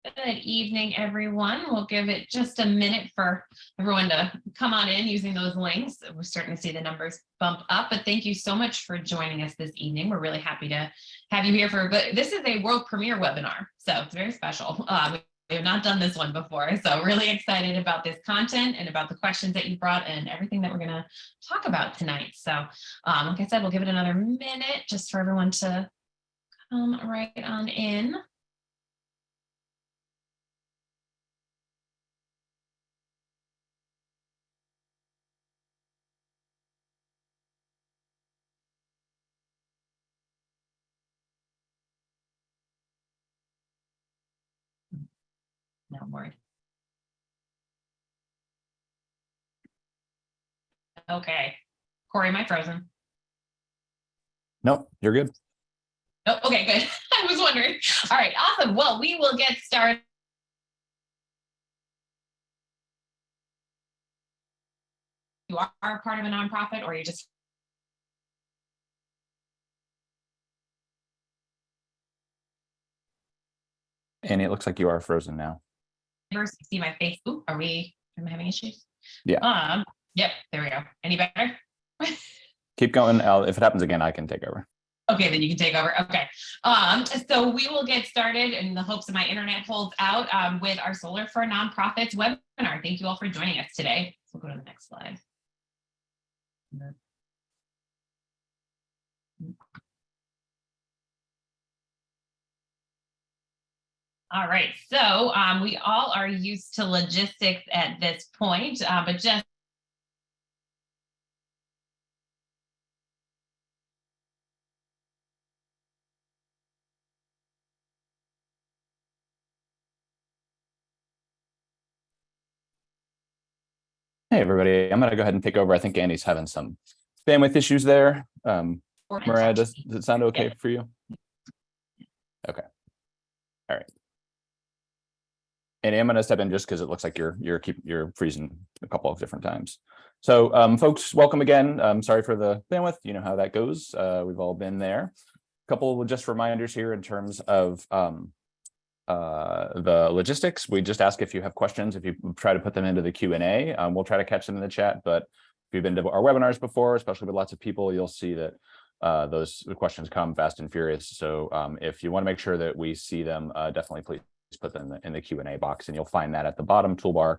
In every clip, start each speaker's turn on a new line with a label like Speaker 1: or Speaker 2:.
Speaker 1: Good evening, everyone. We'll give it just a minute for everyone to come on in using those links. We're starting to see the numbers bump up, but thank you so much for joining us this evening. We're really happy to have you here but this is a world premiere webinar, so it's very special. We have not done this one before, so really excited about this content and about the questions that you brought and everything that we're going to talk about tonight. So like I said, we'll give it another minute just for everyone to come right on in. No worries. Okay. Corey, am I frozen?
Speaker 2: Nope, you're good.
Speaker 1: Oh, okay, good. I was wondering. All right, awesome. Well, we will get started. You are part of a nonprofit, or you just
Speaker 2: Annie, it looks like you are frozen now.
Speaker 1: see my face? Ooh, am I having issues?
Speaker 2: Yeah.
Speaker 1: Yep, there we go. Any better?
Speaker 2: Keep going. If it happens again, I can take over.
Speaker 1: Okay, then you can take over. Okay. So we will get started in the hopes that my internet holds out with our Solar for Nonprofits webinar. Thank you all for joining us today. So we'll go to the next slide. All right, so we all are used to logistics at this point, but just
Speaker 2: Hey, everybody. I'm going to go ahead and take over. I think Annie's having some bandwidth issues there. Mariah, does it sound okay for you? Okay. All right. And I'm going to step in just because it looks like you're freezing a couple of different times. So folks, welcome again. Sorry for the bandwidth. You know how that goes. We've all been there. A couple of just reminders here in terms of the logistics. We just ask if you have questions, if you try to put them into the Q&A, we'll try to catch them in the chat. But if you've been to our webinars before, especially with lots of people, you'll see that those questions come fast and furious. So if you want to make sure that we see them, definitely please put them in the Q&A box, and you'll find that at the bottom toolbar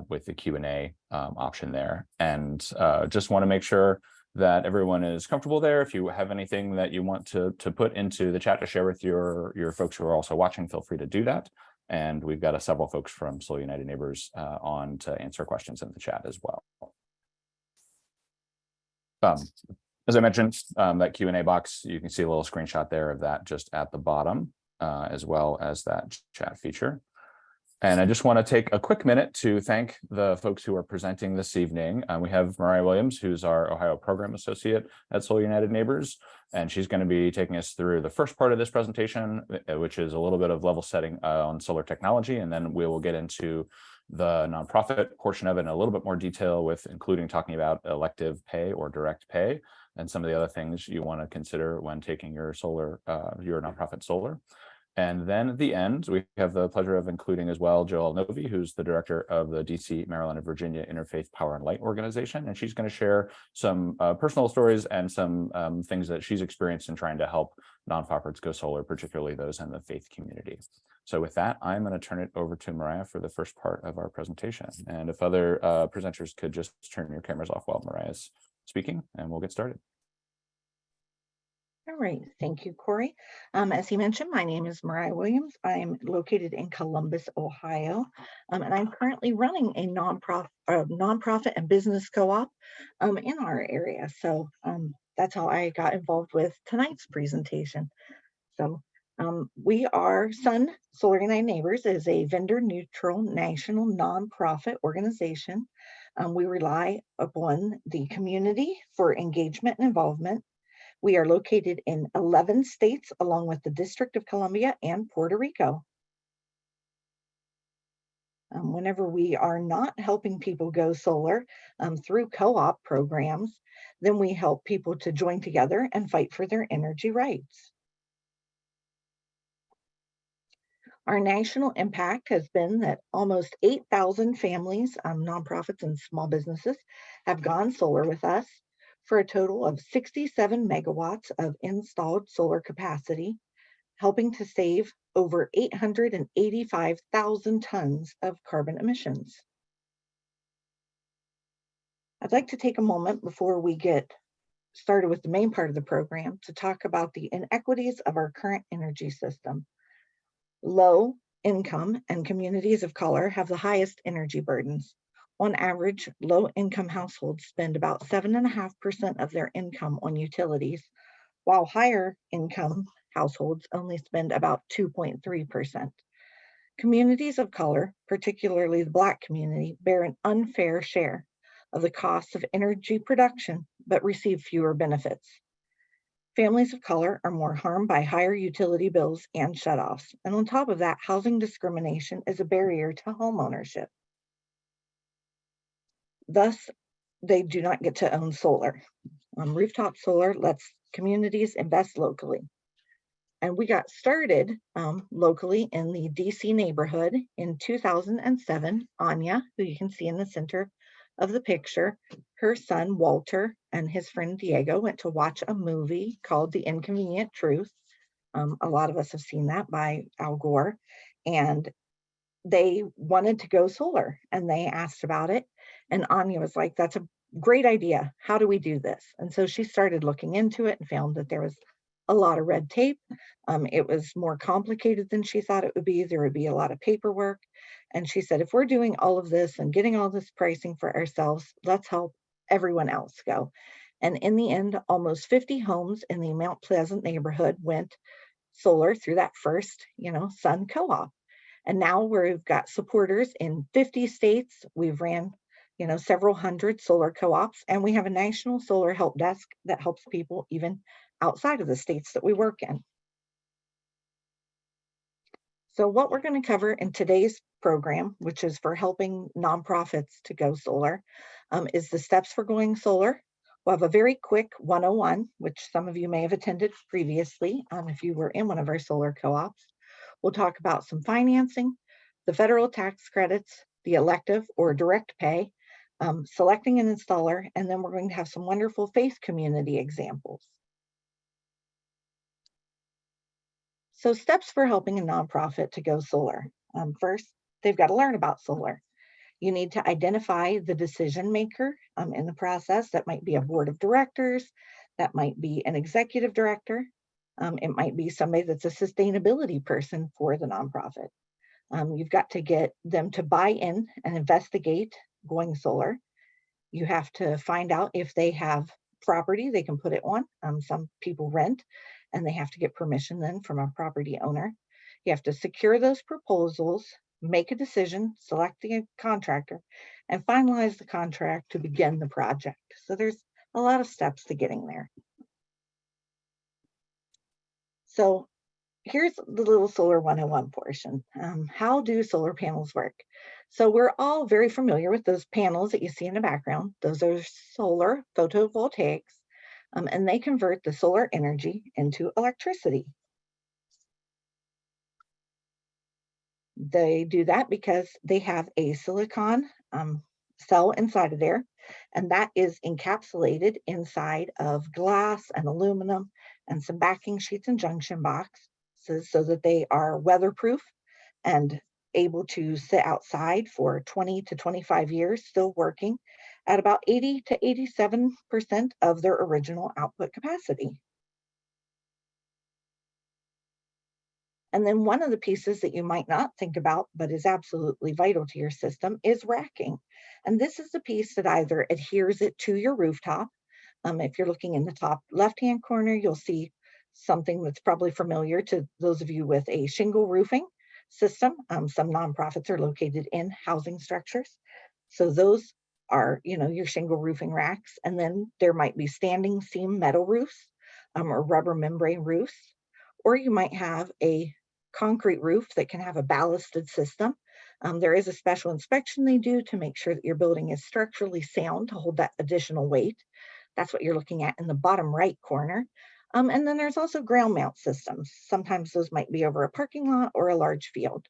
Speaker 2: with the Q&A option there. And just want to make sure that everyone is comfortable there. If you have anything that you want to put into the chat to share with your folks who are also watching, feel free to do that. And we've got several folks from Solar United Neighbors on to answer questions in the chat as well. As I mentioned, that Q&A box, you can see a little screenshot there of that just at the bottom, as well as that chat feature. And I just want to take a quick minute to thank the folks who are presenting this evening. We have Mariah Williams, who's our Ohio Program Associate at Solar United Neighbors, and she's going to be taking us through the first part of this presentation, which is a little bit of level setting on solar technology, and then we will get into the nonprofit portion of it in a little bit more detail, with including talking about elective pay or direct pay and some of the other things you want to consider when taking your nonprofit solar. And then at the end, we have the pleasure of including as well Joelle Novi, who's the director of the DC, Maryland, and Virginia Interfaith Power and Light Organization. And she's going to share some personal stories and some things that she's experienced in trying to help nonprofits go solar, particularly those in the faith community. So with that, I'm going to turn it over to Mariah for the first part of our presentation. And if other presenters could just turn your cameras off while Mariah's speaking, and we'll get started.
Speaker 3: All right, thank you, Corey. As he mentioned, my name is Mariah Williams. I'm located in Columbus, Ohio, and I'm currently running a nonprofit and business co-op in our area. So that's how I got involved with tonight's presentation. So we are Solar United Neighbors is a vendor-neutral national nonprofit organization. We rely upon the community for engagement and involvement. We are located in 11 states, along with the District of Columbia and Puerto Rico. Whenever we are not helping people go solar through co-op programs, then we help people to join together and fight for their energy rights. Our national impact has been that almost 8,000 families, nonprofits, and small businesses have gone solar with us for a total of 67 megawatts of installed solar capacity, helping to save over 885,000 tons of carbon emissions. I'd like to take a moment before we get started with the main part of the program to talk about the inequities of our current energy system. Low income and communities of color have the highest energy burdens. On average, low income households spend about 7.5% of their income on utilities, while higher income households only spend about 2.3%. Communities of color, particularly the Black community, bear an unfair share of the costs of energy production, but receive fewer benefits. Families of color are more harmed by higher utility bills and shutoffs. And on top of that, housing discrimination is a barrier to home ownership. Thus, they do not get to own solar. Rooftop solar lets communities invest locally. And we got started locally in the DC neighborhood in 2007. Anya, who you can see in the center of the picture, her son Walter and his friend Diego went to watch a movie called The Inconvenient Truth. A lot of us have seen that, by Al Gore. And they wanted to go solar and they asked about it. And Anya was like, that's a great idea. How do we do this? And so she started looking into it and found that there was a lot of red tape. It was more complicated than she thought it would be. There would be a lot of paperwork. And she said, if we're doing all of this and getting all this pricing for ourselves, let's help everyone else go. And in the end, almost 50 homes in the Mount Pleasant neighborhood went solar through that first, Sun Co-op. And now we've got supporters in 50 states. We've ran, several hundred solar co-ops, and we have a national solar help desk that helps people even outside of the states that we work in. So what we're going to cover in today's program, which is for helping nonprofits to go solar, is the steps for going solar. We'll have a very quick 101, which some of you may have attended previously if you were in one of our solar co-ops. We'll talk about some financing, the federal tax credits, the elective or direct pay, selecting an installer, and then we're going to have some wonderful faith community examples. So steps for helping a nonprofit to go solar. First, they've got to learn about solar. You need to identify the decision maker in the process. That might be a board of directors, that might be an executive director, it might be somebody that's a sustainability person for the nonprofit. You've got to get them to buy in and investigate going solar. You have to find out if they have property they can put it on. Some people rent and they have to get permission then from a property owner. You have to secure those proposals, make a decision, select the contractor, and finalize the contract to begin the project. So there's a lot of steps to getting there. So here's the little solar 101 portion. How do solar panels work? So we're all very familiar with those panels that you see in the background. Those are solar photovoltaics, and they convert the solar energy into electricity. They do that because they have a silicon cell inside of there, and that is encapsulated inside of glass and aluminum and some backing sheets and junction boxes so that they are weatherproof and able to sit outside for 20 to 25 years, still working at about 80 to 87% of their original output capacity. And then one of the pieces that you might not think about, but is absolutely vital to your system, is racking. And this is the piece that either adheres it to your rooftop. If you're looking in the top left-hand corner, you'll see something that's probably familiar to those of you with a shingle roofing system. Some nonprofits are located in housing structures. So those are, your shingle roofing racks. And then there might be standing seam metal roofs or rubber membrane roofs. Or you might have a concrete roof that can have a ballasted system. There is a special inspection they do to make sure that your building is structurally sound to hold that additional weight. That's what you're looking at in the bottom right corner. And then there's also ground mount systems. Sometimes those might be over a parking lot or a large field.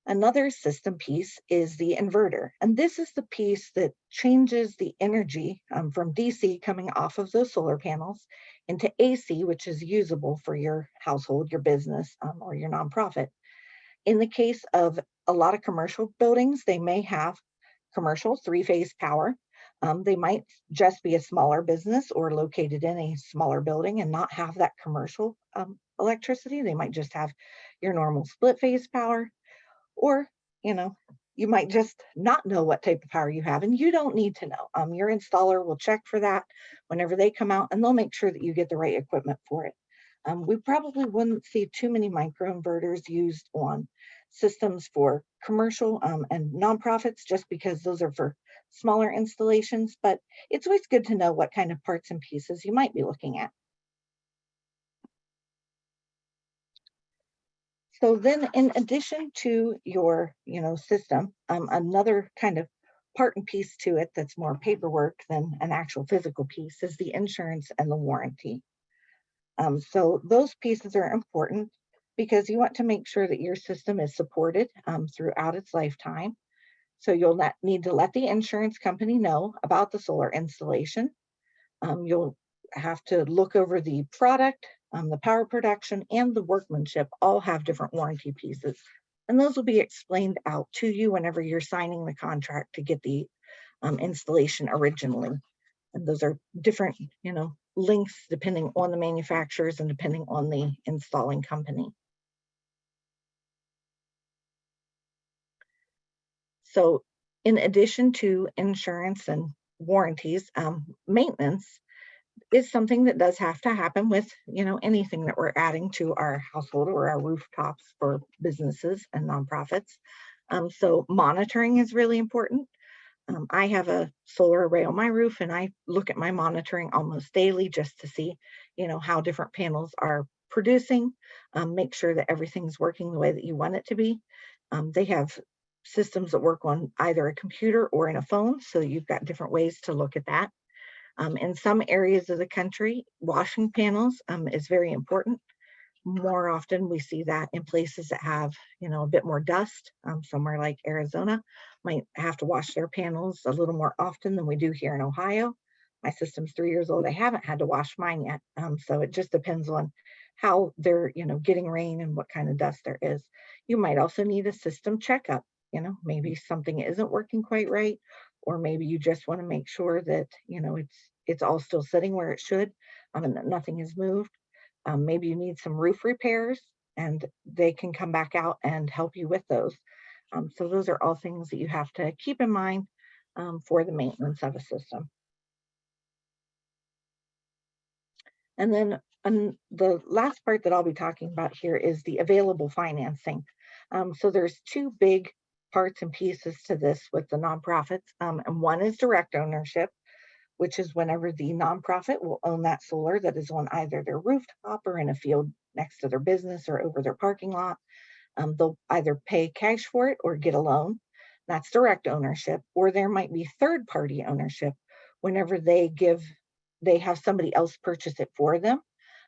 Speaker 3: Another system piece is the inverter. And this is the piece that changes the energy from DC coming off of those solar panels into AC, which is usable for your household, your business, or your nonprofit. In the case of a lot of commercial buildings, they may have commercial three-phase power. They might just be a smaller business or located in a smaller building and not have that commercial electricity. They might just have your normal split-phase power. Or, you might just not know what type of power you have, and you don't need to know. Your installer will check for that whenever they come out, and they'll make sure that you get the right equipment for it. We probably wouldn't see too many microinverters used on systems for commercial and nonprofits, just because those are for smaller installations, but it's always good to know what kind of parts and pieces you might be looking at. So then in addition to your, system, another kind of part and piece to it that's more paperwork than an actual physical piece is the insurance and the warranty. So those pieces are important because you want to make sure that your system is supported throughout its lifetime. So you'll need to let the insurance company know about the solar installation. You'll have to look over the product, the power production, and the workmanship all have different warranty pieces. And those will be explained out to you whenever you're signing the contract to get the installation originally. And those are different, lengths depending on the manufacturers and depending on the installing company. So in addition to insurance and warranties, maintenance is something that does have to happen with, anything that we're adding to our household or our rooftops for businesses and nonprofits. So monitoring is really important. I have a solar array on my roof, and I look at my monitoring almost daily just to see, how different panels are producing, make sure that everything's working the way that you want it to be. They have systems that work on either a computer or in a phone, so you've got different ways to look at that. In some areas of the country, washing panels is very important. More often we see that in places that have, a bit more dust. Somewhere like Arizona might have to wash their panels a little more often than we do here in Ohio. My system's 3 years old. I haven't had to wash mine yet. So it just depends on how they're, getting rain and what kind of dust there is. You might also need a system checkup. Maybe something isn't working quite right, or maybe you just want to make sure that, it's all still sitting where it should, and that nothing has moved. Maybe you need some roof repairs, and they can come back out and help you with those. So those are all things that you have to keep in mind for the maintenance of a system. And then the last part that I'll be talking about here is the available financing. So there's two big parts and pieces to this with the nonprofits. And one is direct ownership, which is whenever the nonprofit will own that solar that is on either their rooftop or in a field next to their business or over their parking lot. They'll either pay cash for it or get a loan. That's direct ownership. Or there might be third-party ownership whenever they have somebody else purchase it for them.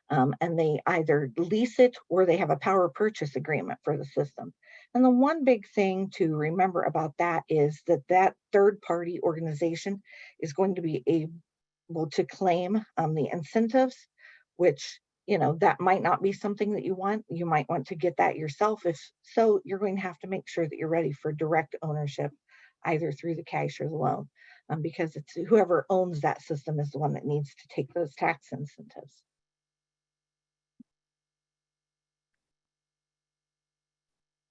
Speaker 3: And they either lease it or they have a power purchase agreement for the system. And the one big thing to remember about that is that third-party organization is going to be able to claim the incentives, which, that might not be something that you want. You might want to get that yourself. If so, you're going to have to make sure that you're ready for direct ownership, either through the cash or the loan, because it's whoever owns that system is the one that needs to take those tax incentives.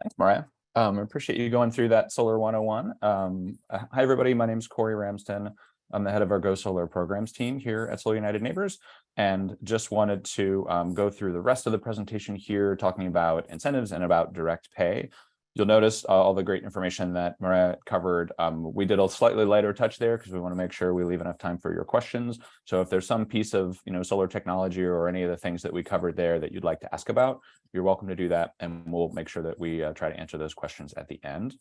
Speaker 2: Thanks, Mariah. I appreciate you going through that Solar 101. Hi, everybody. My name is Corey Ramsden. I'm the head of our Go Solar programs team here at Solar United Neighbors, and just wanted to go through the rest of the presentation here, talking about incentives and about direct pay. You'll notice all the great information that Mariah covered. We did a slightly lighter touch there because we want to make sure we leave enough time for your questions. So if there's some piece of solar technology or any of the things that we covered there that you'd like to ask about, you're welcome to do that, and we'll make sure that we try to answer those questions at the end.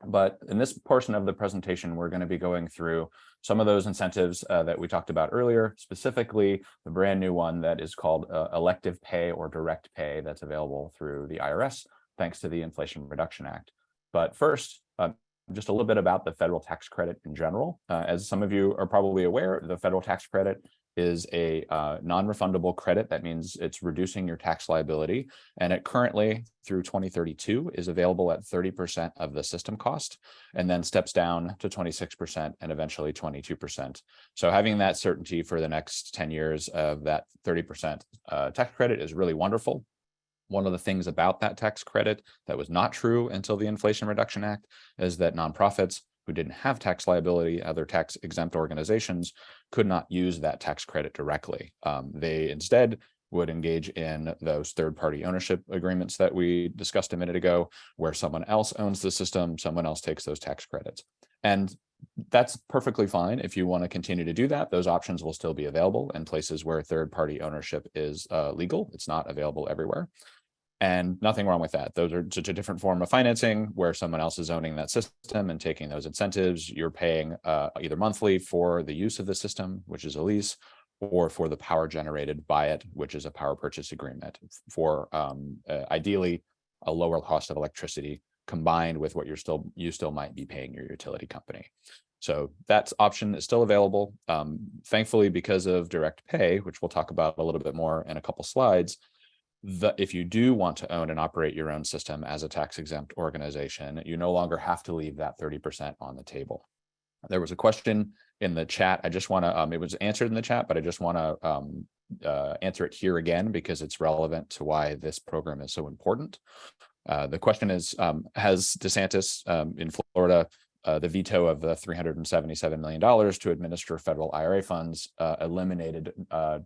Speaker 2: But in this portion of the presentation, we're going to be going through some of those incentives that we talked about earlier, specifically the brand new one that is called elective pay or direct pay that's available through the IRS, thanks to the Inflation Reduction Act. But first, just a little bit about the federal tax credit in general. As some of you are probably aware, the federal tax credit is a non-refundable credit. That means it's reducing your tax liability. And it currently, through 2032, is available at 30% of the system cost, and then steps down to 26% and eventually 22%. So having that certainty for the next 10 years of that 30% tax credit is really wonderful. One of the things about that tax credit that was not true until the Inflation Reduction Act is that nonprofits who didn't have tax liability, other tax exempt organizations, could not use that tax credit directly. They instead would engage in those third-party ownership agreements that we discussed a minute ago, where someone else owns the system, someone else takes those tax credits. And that's perfectly fine. If you want to continue to do that, those options will still be available in places where third-party ownership is legal. It's not available everywhere. And nothing wrong with that. Those are just a different form of financing where someone else is owning that system and taking those incentives. You're paying either monthly for the use of the system, which is a lease, or for the power generated by it, which is a power purchase agreement for ideally a lower cost of electricity combined with what you still might be paying your utility company. So that option is still available. Thankfully, because of direct pay, which we'll talk about a little bit more in a couple slides, if you do want to own and operate your own system as a tax exempt organization, you no longer have to leave that 30% on the table. There was a question in the chat. I just want to, it was answered in the chat, but I just want to answer it here again because it's relevant to why this program is so important. The question is, has DeSantis in Florida the veto of the $377 million to administer federal IRA funds eliminated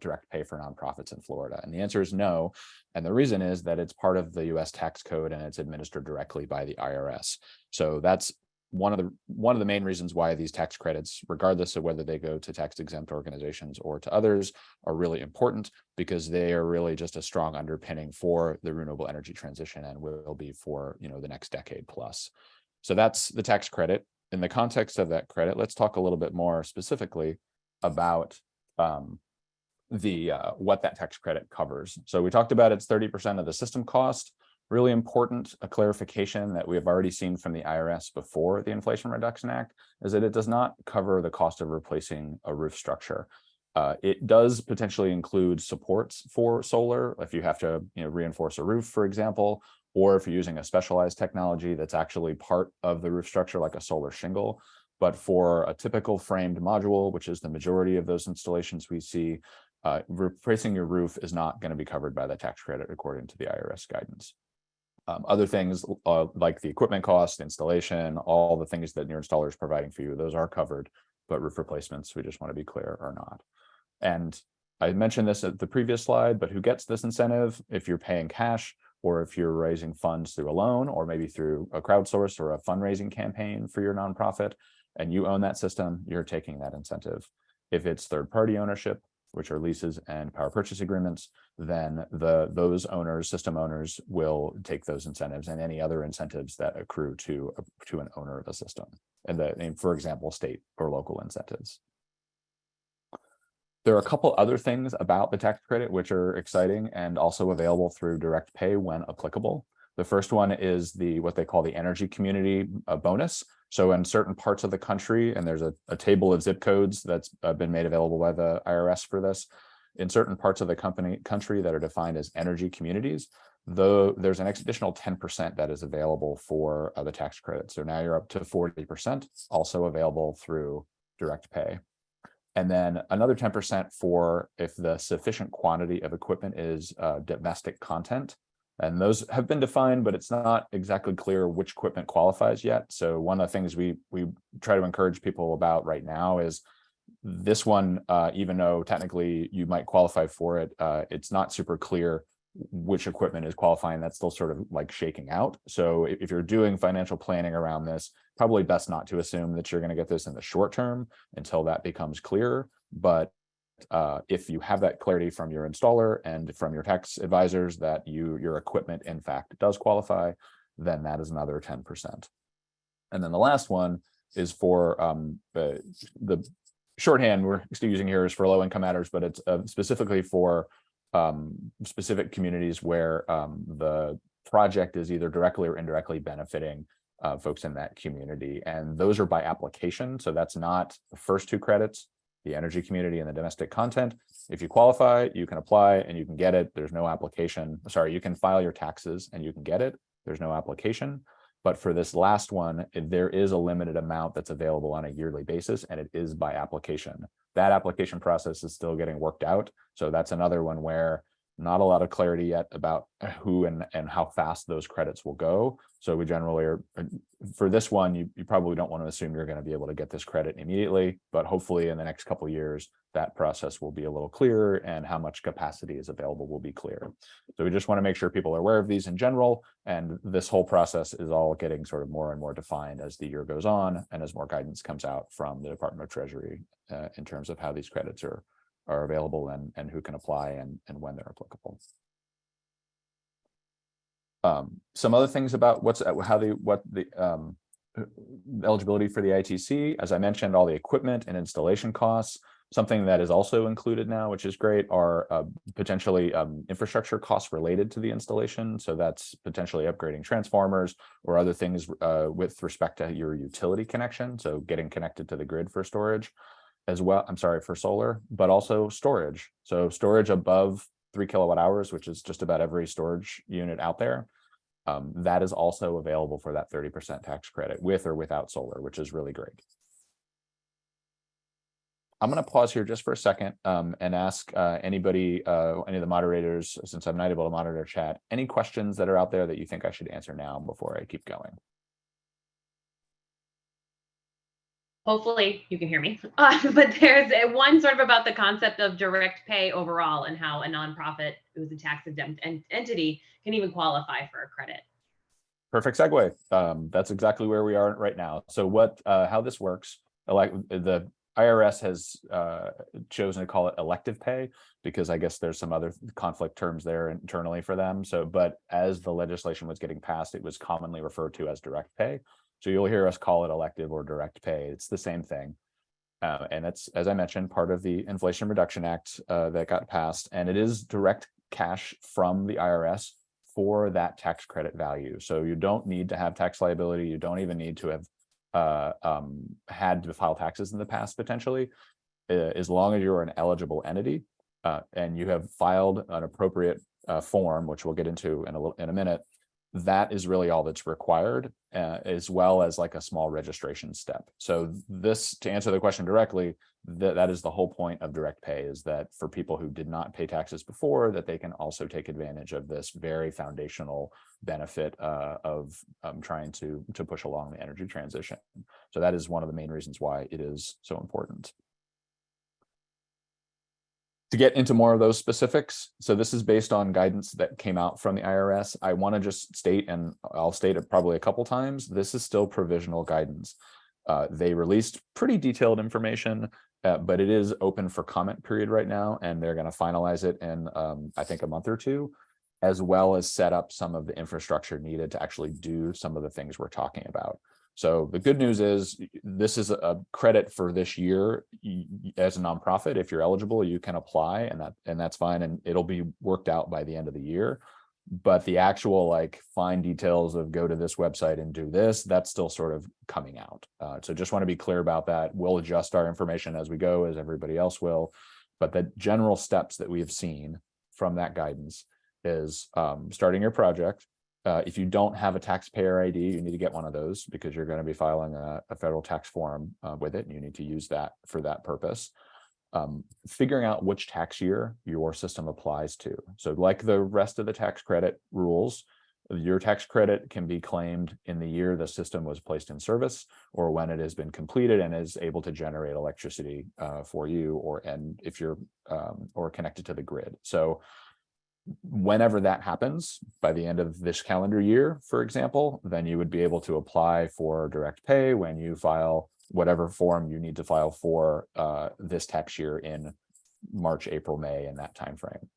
Speaker 2: direct pay for nonprofits in Florida? And the answer is no. And the reason is that it's part of the US tax code and it's administered directly by the IRS. So that's one of the main reasons why these tax credits, regardless of whether they go to tax exempt organizations or to others, are really important, because they are really just a strong underpinning for the renewable energy transition and will be for the next decade plus. So that's the tax credit. In the context of that credit, let's talk a little bit more specifically about what that tax credit covers. So we talked about it's 30% of the system cost. Really important, a clarification that we have already seen from the IRS before the Inflation Reduction Act is that it does not cover the cost of replacing a roof structure. It does potentially include supports for solar if you have to reinforce a roof, for example, or if you're using a specialized technology that's actually part of the roof structure, like a solar shingle. But for a typical framed module, which is the majority of those installations we see, replacing your roof is not going to be covered by the tax credit according to the IRS guidance. Other things like the equipment cost, installation, all the things that your installer is providing for you, those are covered, but roof replacements, we just want to be clear, are not. And I mentioned this at the previous slide, but who gets this incentive? If you're paying cash, or if you're raising funds through a loan, or maybe through a crowdsource or a fundraising campaign for your nonprofit, and you own that system, you're taking that incentive. If it's third-party ownership, which are leases and power purchase agreements, then those owners, system owners, will take those incentives and any other incentives that accrue to an owner of the system, and for example, state or local incentives. There are a couple other things about the tax credit which are exciting and also available through direct pay when applicable. The first one is what they call the energy community bonus. So in certain parts of the country, and there's a table of zip codes that's been made available by the IRS for this, in certain parts of the country that are defined as energy communities, though there's an additional 10% that is available for the tax credit. So now you're up to 40%, also available through direct pay. And then another 10% for if the sufficient quantity of equipment is domestic content. And those have been defined, but it's not exactly clear which equipment qualifies yet. So one of the things we try to encourage people about right now is this one, even though technically you might qualify for it, it's not super clear which equipment is qualifying. That's still sort of like shaking out. So if you're doing financial planning around this, probably best not to assume that you're going to get this in the short term until that becomes clearer. But if you have that clarity from your installer and from your tax advisors that your equipment in fact does qualify, then that is another 10%. And then the last one is for the shorthand we're still using here is for low income matters, but it's specifically for specific communities where the project is either directly or indirectly benefiting folks in that community. And those are by application. So that's not the first two credits, the energy community and the domestic content. If you qualify, you can apply and you can get it. There's no application. Sorry, you can file your taxes and you can get it. There's no application. But for this last one, there is a limited amount that's available on a yearly basis, and it is by application. That application process is still getting worked out. So that's another one where not a lot of clarity yet about who and how fast those credits will go. So we generally are, for this one, you probably don't want to assume you're going to be able to get this credit immediately, but hopefully in the next couple of years, that process will be a little clearer and how much capacity is available will be clear. So we just want to make sure people are aware of these in general. And this whole process is all getting sort of more and more defined as the year goes on and as more guidance comes out from the Department of Treasury in terms of how these credits are available and who can apply and when they're applicable. Some other things about what the eligibility for the ITC, as I mentioned, all the equipment and installation costs. Something that is also included now, which is great, are potentially infrastructure costs related to the installation. So that's potentially upgrading transformers or other things with respect to your utility connection. So getting connected to the grid for storage as well. I'm sorry, for solar, but also storage. So storage above 3 kilowatt hours, which is just about every storage unit out there. That is also available for that 30% tax credit with or without solar, which is really great. I'm going to pause here just for a second and ask anybody, any of the moderators, since I'm not able to monitor chat, any questions that are out there that you think I should answer now before I keep going.
Speaker 4: Hopefully you can hear me, but there's one sort of about the concept of direct pay overall and how a nonprofit who's a tax exempt entity can even qualify for a credit.
Speaker 2: Perfect segue. That's exactly where we are right now. So how this works, like the IRS has chosen to call it elective pay because I guess there's some other conflict terms there internally for them. So, but as the legislation was getting passed, it was commonly referred to as direct pay. So you'll hear us call it elective or direct pay. It's the same thing. And it's, as I mentioned, part of the Inflation Reduction Act that got passed, and it is direct cash from the IRS for that tax credit value. So you don't need to have tax liability. You don't even need to have had to file taxes in the past potentially, as long as you're an eligible entity and you have filed an appropriate form, which we'll get into in a minute. That is really all that's required, as well as like a small registration step. So this, to answer the question directly, that is the whole point of direct pay, is that for people who did not pay taxes before, that they can also take advantage of this very foundational benefit of trying to push along the energy transition. So that is one of the main reasons why it is so important. To get into more of those specifics, so this is based on guidance that came out from the IRS. I want to just state, and I'll state it probably a couple times, this is still provisional guidance. They released pretty detailed information, but it is open for comment period right now, and they're going to finalize it in, I think, a month or two, as well as set up some of the infrastructure needed to actually do some of the things we're talking about. So the good news is this is a credit for this year. As a nonprofit, if you're eligible, you can apply, and that's fine, and it'll be worked out by the end of the year. But the actual like fine details of go to this website and do this, that's still sort of coming out. So just want to be clear about that. We'll adjust our information as we go, as everybody else will. But the general steps that we have seen from that guidance is starting your project. If you don't have a taxpayer ID, you need to get one of those because you're going to be filing a federal tax form with it, and you need to use that for that purpose. Figuring out which tax year your system applies to. So like the rest of the tax credit rules, your tax credit can be claimed in the year the system was placed in service, or when it has been completed and is able to generate electricity for you, and if you're or connected to the grid. So whenever that happens, by the end of this calendar year, for example, then you would be able to apply for direct pay when you file whatever form you need to file for this tax year in March, April, May, in that time frame.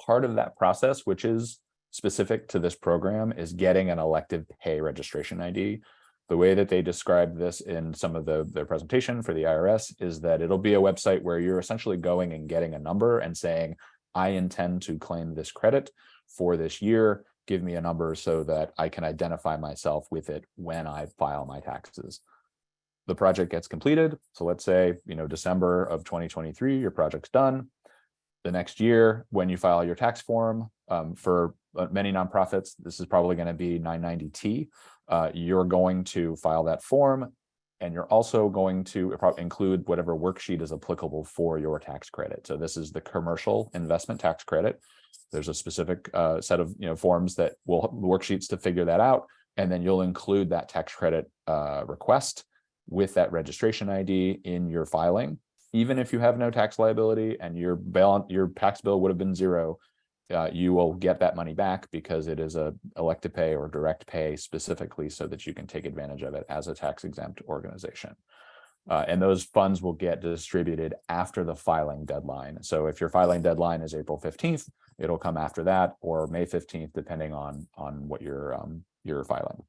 Speaker 2: Part of that process, which is specific to this program, is getting an elective pay registration ID. The way that they describe this in some of their presentation for the IRS is that it'll be a website where you're essentially going and getting a number and saying, I intend to claim this credit for this year. Give me a number so that I can identify myself with it when I file my taxes. The project gets completed. So let's say, December of 2023, your project's done. The next year, when you file your tax form, for many nonprofits, this is probably going to be 990T. You're going to file that form, and you're also going to include whatever worksheet is applicable for your tax credit. So this is the commercial investment tax credit. There's a specific set of forms that will worksheets to figure that out, and then you'll include that tax credit request with that registration ID in your filing. Even if you have no tax liability and your tax bill would have been zero, you will get that money back because it is a elect to pay or direct pay specifically so that you can take advantage of it as a tax exempt organization. And those funds will get distributed after the filing deadline. So if your filing deadline is April 15th, it'll come after that, or May 15th, depending on what you're filing.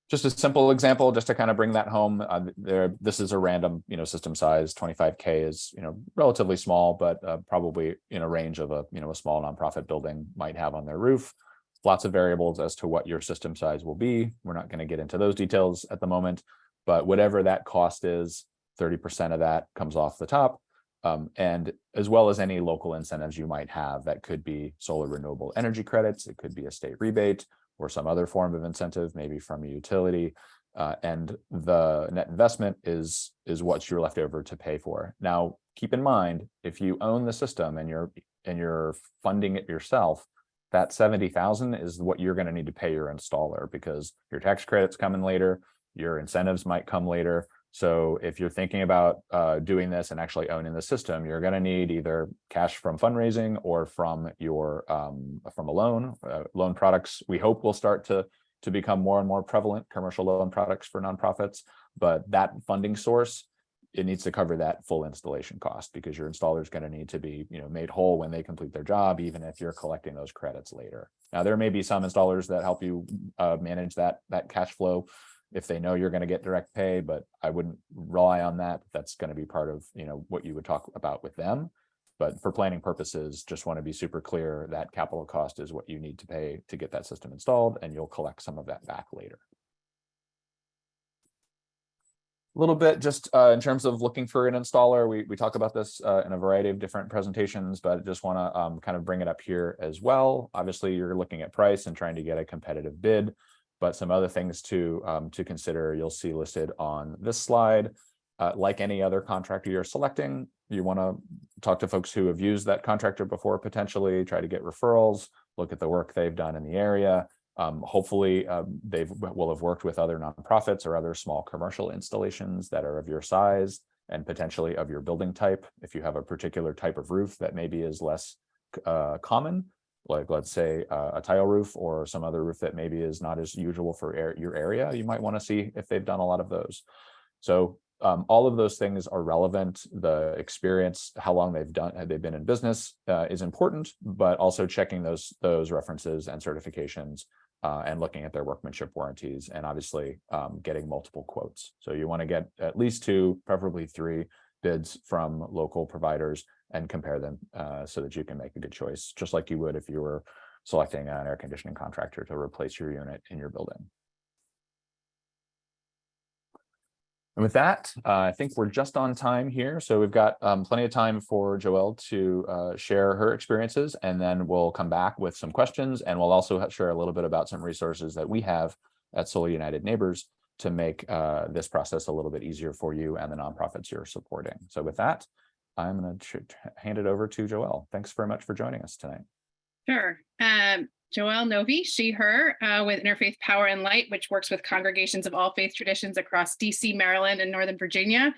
Speaker 2: Just a simple example, just to kind of bring that home. This is a random, system size. 25K is, relatively small, but probably in a range of a small nonprofit building might have on their roof. Lots of variables as to what your system size will be. We're not going to get into those details at the moment, but whatever that cost is, 30% of that comes off the top, and as well as any local incentives you might have. That could be solar renewable energy credits. It could be a state rebate, or some other form of incentive, maybe from a utility, and the net investment is what you're left over to pay for. Now, keep in mind, if you own the system and you're funding it yourself, that $70,000 is what you're going to need to pay your installer, because your tax credits coming later, your incentives might come later. So if you're thinking about doing this and actually owning the system, you're going to need either cash from fundraising or from your from a loan. Loan products, we hope, will start to become more and more prevalent, commercial loan products for nonprofits. But that funding source, it needs to cover that full installation cost, because your installer is going to need to be made whole when they complete their job, even if you're collecting those credits later. Now, there may be some installers that help you manage that cash flow if they know you're going to get direct pay, but I wouldn't rely on that. That's going to be part of what you would talk about with them. But for planning purposes, just want to be super clear that capital cost is what you need to pay to get that system installed, and you'll collect some of that back later. A little bit just in terms of looking for an installer, we talk about this in a variety of different presentations, but just want to kind of bring it up here as well. Obviously, you're looking at price and trying to get a competitive bid, but some other things to consider you'll see listed on this slide. Like any other contractor you're selecting, you want to talk to folks who have used that contractor before, potentially try to get referrals, look at the work they've done in the area. Hopefully they will have worked with other nonprofits or other small commercial installations that are of your size and potentially of your building type. If you have a particular type of roof that maybe is less common, like let's say a tile roof or some other roof that maybe is not as usual for your area, you might want to see if they've done a lot of those. So all of those things are relevant. The experience, how long they've been in business is important, but also checking those references and certifications and looking at their workmanship warranties, and obviously getting multiple quotes. So you want to get at least 2, preferably 3 bids from local providers and compare them so that you can make a good choice, just like you would if you were selecting an air conditioning contractor to replace your unit in your building. And with that, I think we're just on time here. So we've got plenty of time for Joelle to share her experiences, and then we'll come back with some questions, and we'll also share a little bit about some resources that we have at Solar United Neighbors to make this process a little bit easier for you and the nonprofits you're supporting. So with that, I'm going to hand it over to Joelle. Thanks very much for joining us tonight.
Speaker 5: Sure. Joelle Novi, she, her, with Interfaith Power and Light, which works with congregations of all faith traditions across DC, Maryland, and Northern Virginia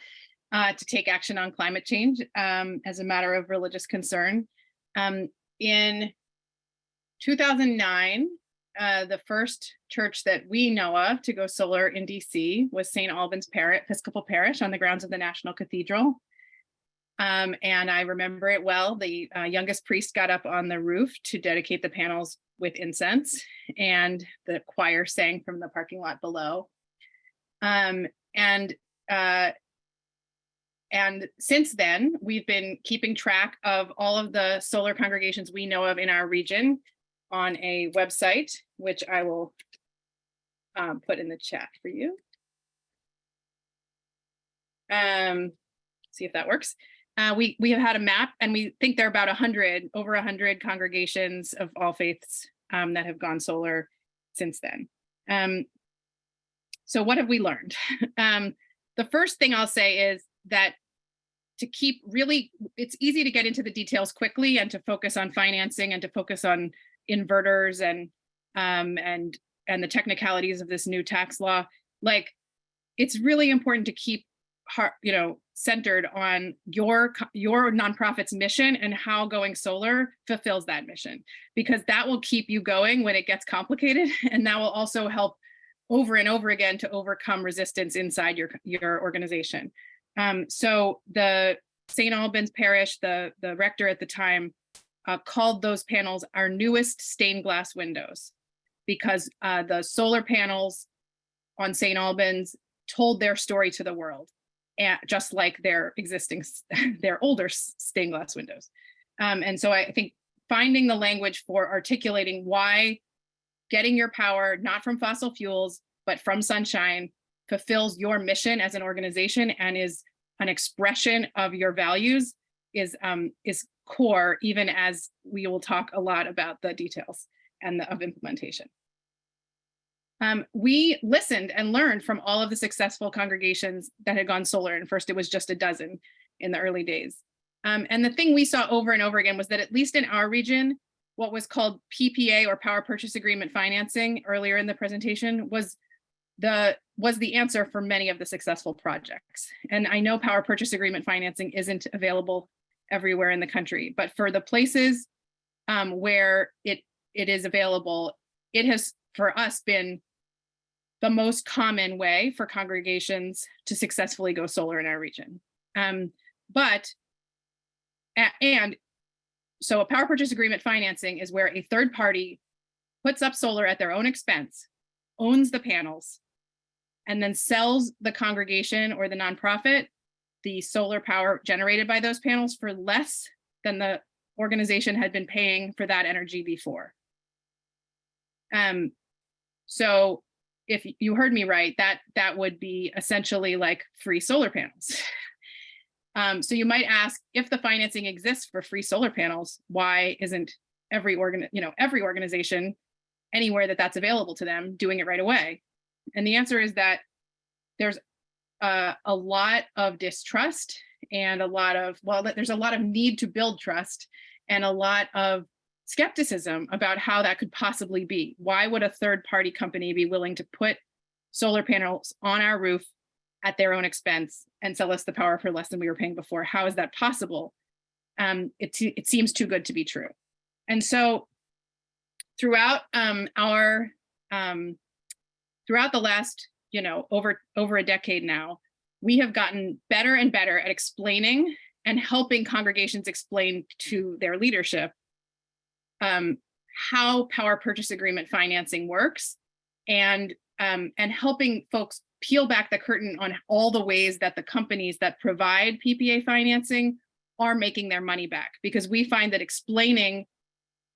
Speaker 5: to take action on climate change as a matter of religious concern. In 2009, the first church that we know of to go solar in DC was St. Albans Episcopal Parish on the grounds of the National Cathedral. And I remember it well. The youngest priest got up on the roof to dedicate the panels with incense, and the choir sang from the parking lot below. And since then, we've been keeping track of all of the solar congregations we know of in our region on a website, which I will put in the chat for you. See if that works. We have had a map, and we think there are about over 100 congregations of all faiths that have gone solar since then. So what have we learned? The first thing I'll say is that it's easy to get into the details quickly and to focus on financing and to focus on inverters and the technicalities of this new tax law. Like, it's really important to keep centered on your nonprofit's mission and how going solar fulfills that mission, because that will keep you going when it gets complicated, and that will also help over and over again to overcome resistance inside your organization. So the St. Albans Parish, the rector at the time, called those panels our newest stained glass windows, because the solar panels on St. Albans told their story to the world, and just like their older stained glass windows. And so I think finding the language for articulating why getting your power not from fossil fuels but from sunshine fulfills your mission as an organization and is an expression of your values is core, even as we will talk a lot about the details of implementation. We listened and learned from all of the successful congregations that had gone solar, and first it was just a dozen in the early days. And the thing we saw over and over again was that, at least in our region, what was called PPA, or power purchase agreement financing, earlier in the presentation, was the answer for many of the successful projects. And I know power purchase agreement financing isn't available everywhere in the country, but for the places where it is available, it has, for us, been the most common way for congregations to successfully go solar in our region. So a power purchase agreement financing is where a third party puts up solar at their own expense, owns the panels, and then sells the congregation or the nonprofit the solar power generated by those panels for less than the organization had been paying for that energy before. So if you heard me right, that would be essentially like free solar panels. So you might ask, if the financing exists for free solar panels, why isn't every organization anywhere that's available to them doing it right away? And the answer is that there's a lot of distrust and there's a lot of need to build trust and a lot of skepticism about how that could possibly be. Why would a third party company be willing to put solar panels on our roof at their own expense and sell us the power for less than we were paying before? How is that possible? It seems too good to be true. And so throughout throughout the last, over a decade now, we have gotten better and better at explaining and helping congregations explain to their leadership how power purchase agreement financing works, and helping folks peel back the curtain on all the ways that the companies that provide PPA financing are making their money back. Because we find that explaining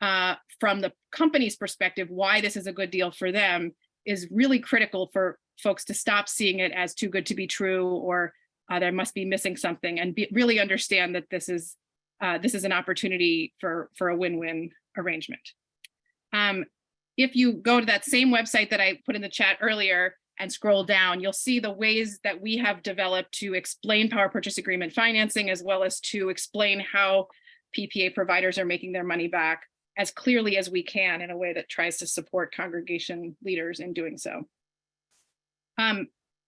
Speaker 5: from the company's perspective why this is a good deal for them is really critical for folks to stop seeing it as too good to be true, or there must be missing something, and really understand that this is an opportunity for a win-win arrangement. If you go to that same website that I put in the chat earlier and scroll down, you'll see the ways that we have developed to explain power purchase agreement financing, as well as to explain how PPA providers are making their money back as clearly as we can, in a way that tries to support congregation leaders in doing so.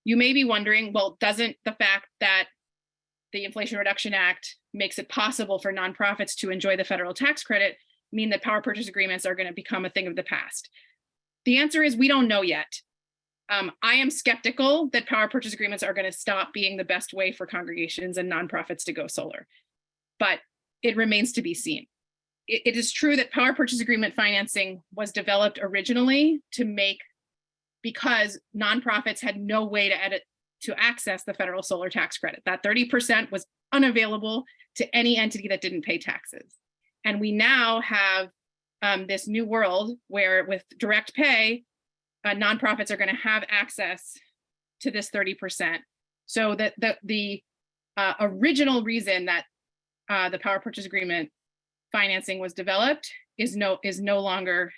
Speaker 5: You may be wondering, well, doesn't the fact that the Inflation Reduction Act makes it possible for nonprofits to enjoy the federal tax credit mean that power purchase agreements are going to become a thing of the past? The answer is we don't know yet. I am skeptical that power purchase agreements are going to stop being the best way for congregations and nonprofits to go solar, but it remains to be seen. It is true that power purchase agreement financing was developed originally because nonprofits had no way to access the federal solar tax credit. That 30% was unavailable to any entity that didn't pay taxes. And we now have this new world where with direct pay, nonprofits are going to have access to this 30%. So that the original reason that the power purchase agreement financing was developed is no longer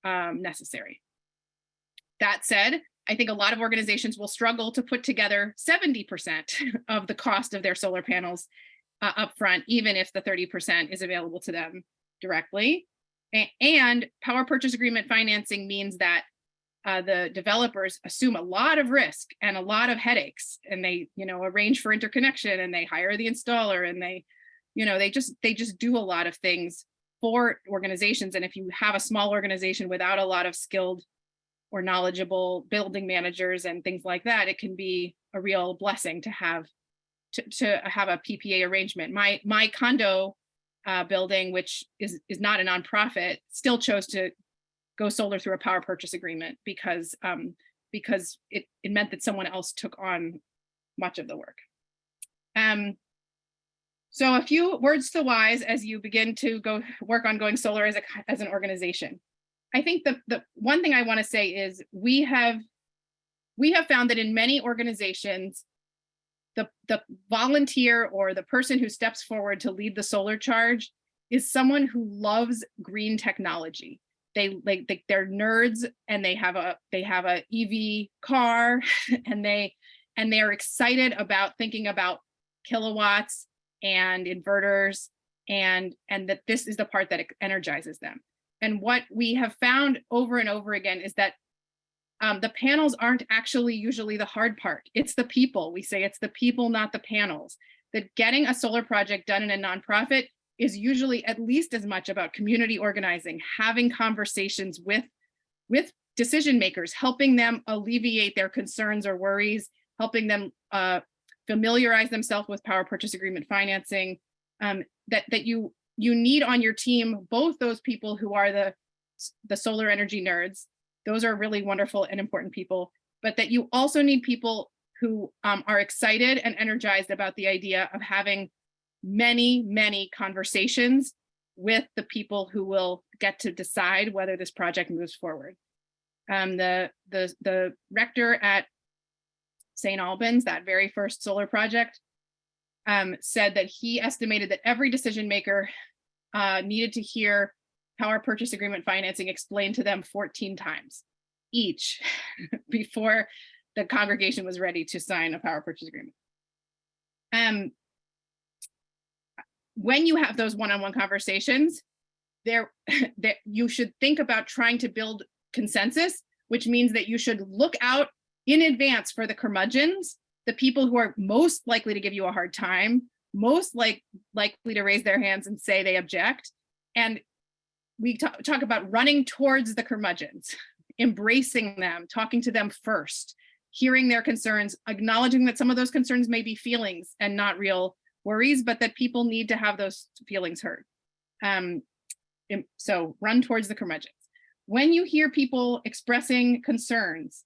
Speaker 5: necessary. That said, I think a lot of organizations will struggle to put together 70% of the cost of their solar panels upfront, even if the 30% is available to them directly. And power purchase agreement financing means that the developers assume a lot of risk and a lot of headaches, and they, arrange for interconnection, and they hire the installer, and they just do a lot of things for organizations. And if you have a small organization without a lot of skilled or knowledgeable building managers and things like that, it can be a real blessing to have a PPA arrangement. My condo building, which is not a nonprofit, still chose to go solar through a power purchase agreement because it meant that someone else took on much of the work. So a few words to the wise as you begin to go work on going solar as an organization. I think the one thing I want to say is we have found that in many organizations, the volunteer or the person who steps forward to lead the solar charge is someone who loves green technology. They're nerds, and they have a EV car, and they're excited about thinking about kilowatts and inverters, and that this is the part that energizes them. And what we have found over and over again is that the panels aren't actually usually the hard part. It's the people. We say it's the people, not the panels. That getting a solar project done in a nonprofit is usually at least as much about community organizing, having conversations with decision makers, helping them alleviate their concerns or worries, helping them familiarize themselves with power purchase agreement financing, that you need on your team both those people who are the solar energy nerds. Those are really wonderful and important people, but that you also need people who are excited and energized about the idea of having many conversations with the people who will get to decide whether this project moves forward. The rector at St. Albans, that very first solar project, said that he estimated that every decision maker needed to hear power purchase agreement financing explained to them 14 times each before the congregation was ready to sign a power purchase agreement. When you have those one-on-one conversations, you should think about trying to build consensus, which means that you should look out in advance for the curmudgeons, the people who are most likely to give you a hard time, most likely to raise their hands and say they object. And we talk about running towards the curmudgeons, embracing them, talking to them first, hearing their concerns, acknowledging that some of those concerns may be feelings and not real worries, but that people need to have those feelings heard. So run towards the curmudgeons. When you hear people expressing concerns,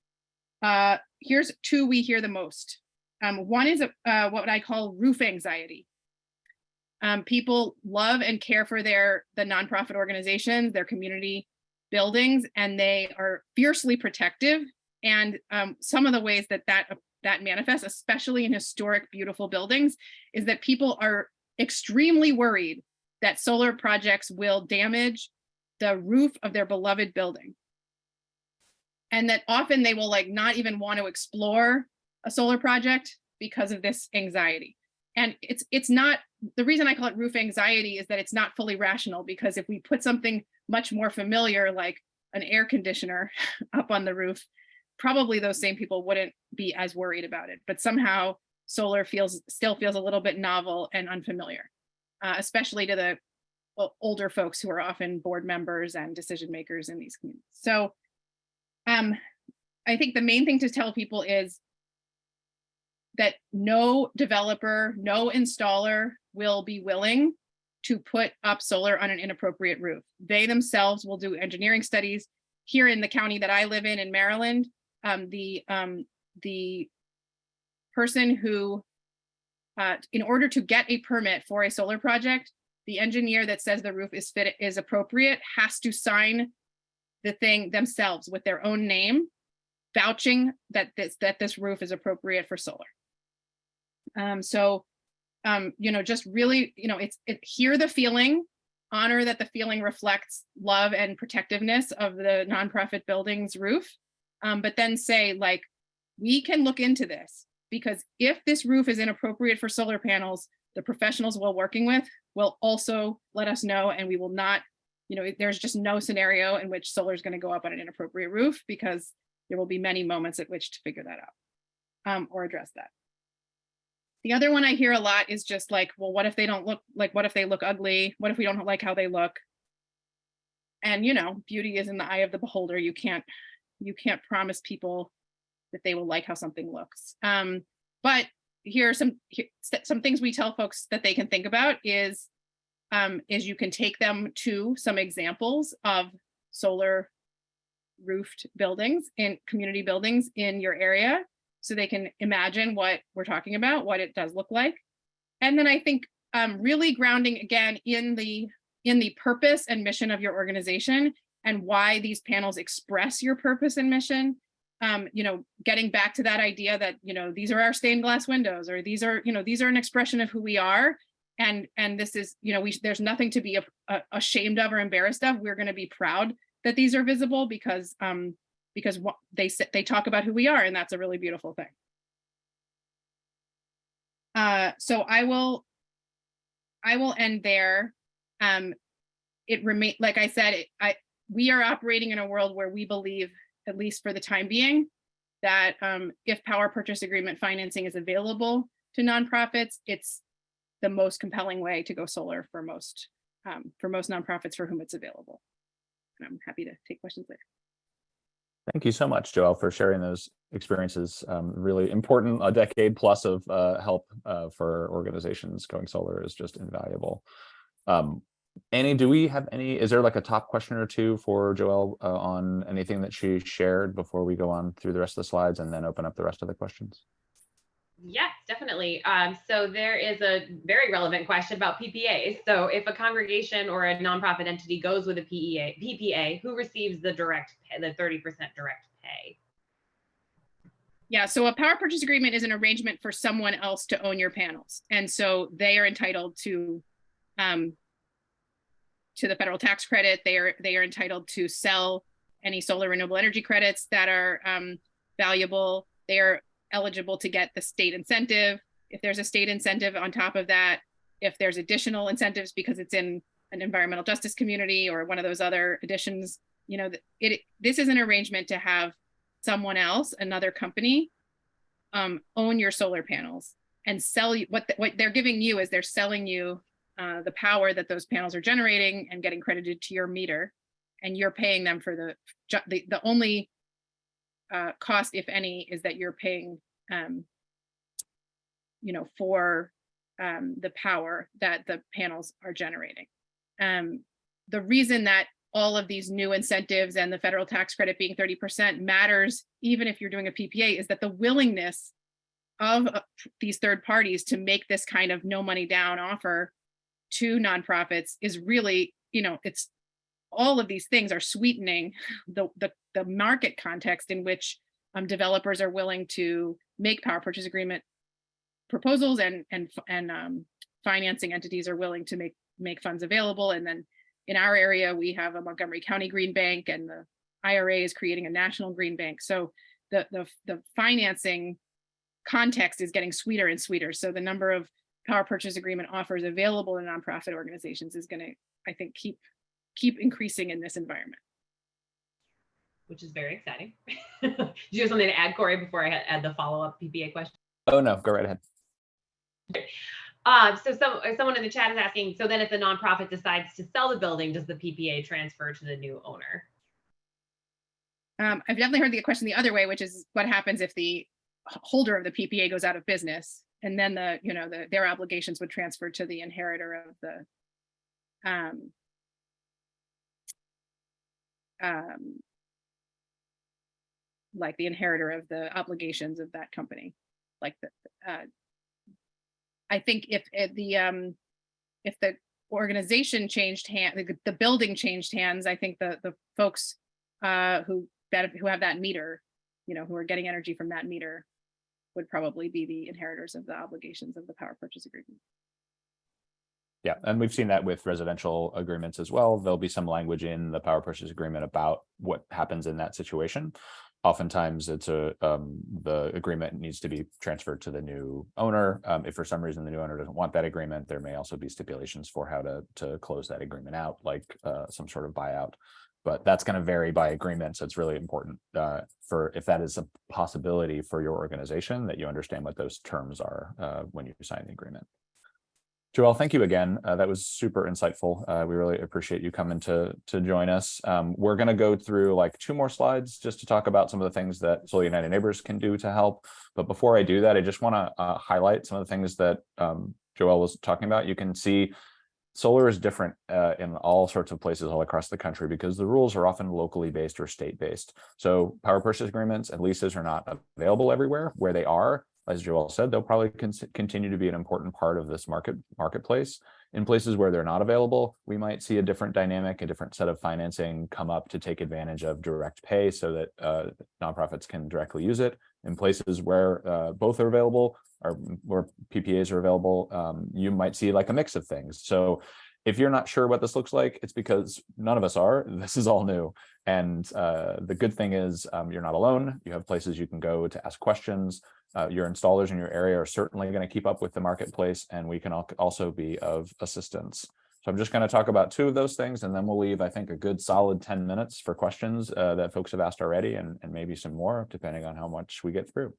Speaker 5: here's two we hear the most. One is what I call roof anxiety. People love and care for the nonprofit organizations, their community buildings, and they are fiercely protective. And some of the ways that manifests, especially in historic, beautiful buildings, is that people are extremely worried that solar projects will damage the roof of their beloved building. And that often they will not even want to explore a solar project because of this anxiety. And it's not, the reason I call it roof anxiety is that it's not fully rational, because if we put something much more familiar like an air conditioner up on the roof, probably those same people wouldn't be as worried about it. But somehow solar still feels a little bit novel and unfamiliar, especially to the older folks who are often board members and decision makers in these communities. So I think the main thing to tell people is that no developer, no installer will be willing to put up solar on an inappropriate roof. They themselves will do engineering studies. Here in the county that I live in Maryland, the person who, in order to get a permit for a solar project, the engineer that says the roof is appropriate has to sign the thing themselves with their own name, vouching that this roof is appropriate for solar. Just really, hear the feeling, honor that the feeling reflects love and protectiveness of the nonprofit building's roof, but then say, like, we can look into this, because if this roof is inappropriate for solar panels, the professionals we're working with will also let us know, and we will not, there's just no scenario in which solar is going to go up on an inappropriate roof, because there will be many moments at which to figure that out or address that. The other one I hear a lot is just like, well, what if they don't look like, what if they look ugly? What if we don't like how they look? And, beauty is in the eye of the beholder. You can't promise people that they will like how something looks. But here are some things we tell folks that they can think about is you can take them to some examples of solar roofed buildings in community buildings in your area, so they can imagine what we're talking about, what it does look like. And then I think really grounding again in the purpose and mission of your organization and why these panels express your purpose and mission. Getting back to that idea that, these are our stained glass windows, or these are an expression of who we are. And this is, there's nothing to be ashamed of or embarrassed of. We're going to be proud that these are visible because they talk about who we are, and that's a really beautiful thing. So I will end there. Like I said, we are operating in a world where we believe, at least for the time being, that if power purchase agreement financing is available to nonprofits, it's the most compelling way to go solar for most nonprofits for whom it's available. And I'm happy to take questions later.
Speaker 2: Thank you so much, Joelle, for sharing those experiences. Really important. A decade plus of help for organizations going solar is just invaluable. Annie, is there like a top question or two for Joelle on anything that she shared before we go on through the rest of the slides and then open up the rest of the questions?
Speaker 4: Yes, definitely. So there is a very relevant question about PPAs. So if a congregation or a nonprofit entity goes with a PPA, who receives the 30% direct pay?
Speaker 5: Yeah, so a power purchase agreement is an arrangement for someone else to own your panels. And so they are entitled to the federal tax credit. They are entitled to sell any solar renewable energy credits that are valuable. They are eligible to get the state incentive. If there's a state incentive on top of that, if there's additional incentives because it's in an environmental justice community or one of those other additions, this is an arrangement to have someone else, another company, own your solar panels and sell you what they're giving you is they're selling you the power that those panels are generating and getting credited to your meter, and you're paying them for the only cost, if any, is that you're paying, for the power that the panels are generating. The reason that all of these new incentives and the federal tax credit being 30% matters, even if you're doing a PPA, is that the willingness of these third parties to make this kind of no money down offer to nonprofits is really, it's all of these things are sweetening the market context in which developers are willing to make power purchase agreement proposals and financing entities are willing to make funds available. And then in our area, we have a Montgomery County Green Bank, and the IRA is creating a national green bank. So the financing context is getting sweeter and sweeter. So the number of power purchase agreement offers available in nonprofit organizations is going to, I think, keep increasing in this environment.
Speaker 4: Which is very exciting. Do you have something to add, Corey, before I add the follow-up PPA question?
Speaker 2: Oh, no, go right ahead.
Speaker 4: So someone in the chat is asking, so then if the nonprofit decides to sell the building, does the PPA transfer to the new owner?
Speaker 5: I've definitely heard the question the other way, which is what happens if the holder of the PPA goes out of business, and then their obligations would transfer to the inheritor of the like the inheritor of the obligations of that company. Like I think if the organization changed hands, the building changed hands, I think the folks who have that meter, who are getting energy from that meter, would probably be the inheritors of the obligations of the power purchase agreement.
Speaker 2: Yeah, and we've seen that with residential agreements as well. There'll be some language in the power purchase agreement about what happens in that situation. Oftentimes it's the agreement needs to be transferred to the new owner. If for some reason the new owner doesn't want that agreement, there may also be stipulations for how to close that agreement out, like some sort of buyout. But that's going to vary by agreement. So it's really important for if that is a possibility for your organization, that you understand what those terms are when you sign the agreement. Joelle, thank you again. That was super insightful. We really appreciate you coming to join us. We're going to go through like 2 more slides just to talk about some of the things that Solar United Neighbors can do to help. But before I do that, I just want to highlight some of the things that Joelle was talking about. You can see solar is different in all sorts of places all across the country because the rules are often locally based or state based. So power purchase agreements and leases are not available everywhere. Where they are, as Joelle said, they'll probably continue to be an important part of this marketplace. In places where they're not available, we might see a different dynamic, a different set of financing come up to take advantage of direct pay so that nonprofits can directly use it. In places where both are available, or where PPAs are available, you might see like a mix of things. So if you're not sure what this looks like, it's because none of us are. This is all new. And the good thing is you're not alone. You have places you can go to ask questions. Your installers in your area are certainly going to keep up with the marketplace, and we can also be of assistance. So I'm just going to talk about 2 of those things, and then we'll leave, I think, a good solid 10 minutes for questions that folks have asked already, and maybe some more, depending on how much we get through.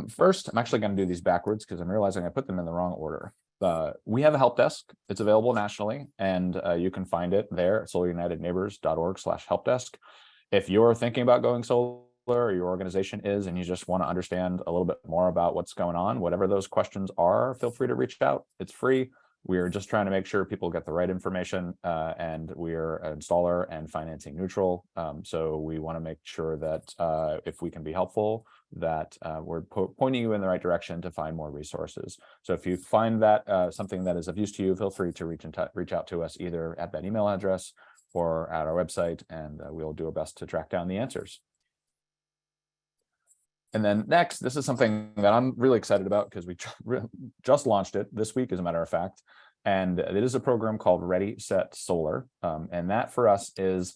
Speaker 2: First, I'm actually going to do these backwards because I'm realizing I put them in the wrong order. We have a help desk. It's available nationally, and you can find it there at solarunitedneighbors.org/helpdesk. If you're thinking about going solar, or your organization is, and you just want to understand a little bit more about what's going on, whatever those questions are, feel free to reach out. It's free. We're just trying to make sure people get the right information, and we're an installer and financing neutral. So we want to make sure that if we can be helpful, that we're pointing you in the right direction to find more resources. So if you find that something that is of use to you, feel free to reach out to us either at that email address or at our website, and we'll do our best to track down the answers. And then next, this is something that I'm really excited about because we just launched it this week, as a matter of fact. And it is a program called Ready, Set, Solar. And that for us is